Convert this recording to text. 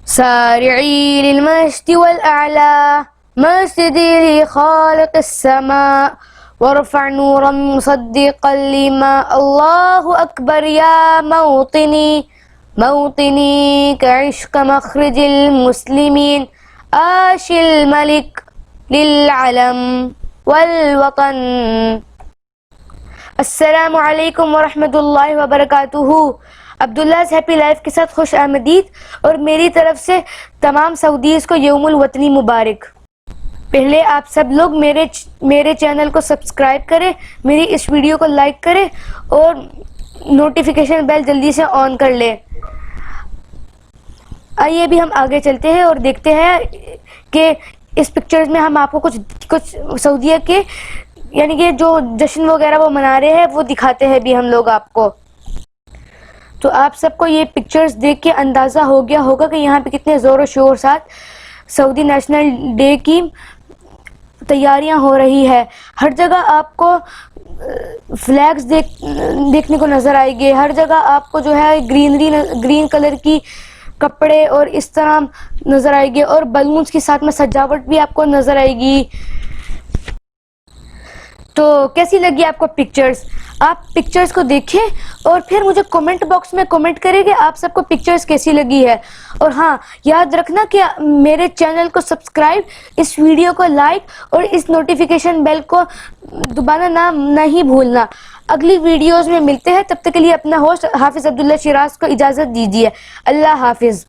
سارعي للمجد والأعلى مسجدي لخالق السماء وارفع نورا مصدقا لما الله أكبر يا موطني موطني كعشق مخرج المسلمين آش الملك للعلم والوطن. السلام علیکم ورحمۃ اللہ وبرکاتہ. عبداللہ's ہیپی لائف کے ساتھ خوش آمدید اور میری طرف سے تمام سعودیز کو یوم الوطنی مبارک. پہلے آپ سب لوگ میرے چینل کو سبسکرائب کریں، میری اس ویڈیو کو لائک کریں اور نوٹیفیکیشن بیل جلدی سے آن کر لیں. آئیے بھی ہم آگے چلتے ہیں اور دیکھتے ہیں کہ اس پکچرز میں ہم آپ کو کچھ سعودیہ کے یعنی کہ جو جشن وغیرہ وہ منا رہے ہیں وہ دکھاتے ہیں بھی ہم لوگ آپ کو. تو آپ سب کو یہ پکچرز دیکھ کے اندازہ ہو گیا ہوگا کہ یہاں پہ کتنے زور و شور ساتھ سعودی نیشنل ڈے کی تیاریاں ہو رہی ہے. ہر جگہ آپ کو فلیگز دیکھنے کو نظر آئے گی، ہر جگہ آپ کو جو ہے گرین کلر کی کپڑے اور اس طرح نظر آئے گی اور بلونز کے ساتھ میں سجاوٹ بھی آپ کو نظر آئے گی. تو کیسی لگی آپ کو پکچرز؟ آپ پکچرز کو دیکھیں اور پھر مجھے کومنٹ باکس میں کومنٹ کریں کہ آپ سب کو پکچرز کیسی لگی ہے. اور ہاں یاد رکھنا کہ میرے چینل کو سبسکرائب، اس ویڈیو کو لائک اور اس نوٹیفیکیشن بیل کو دوبارہ نہیں بھولنا. اگلی ویڈیوز میں ملتے ہیں، تب تک کے لیے اپنا ہوسٹ حافظ عبداللہ شیراز کو اجازت دیجیے. اللہ حافظ.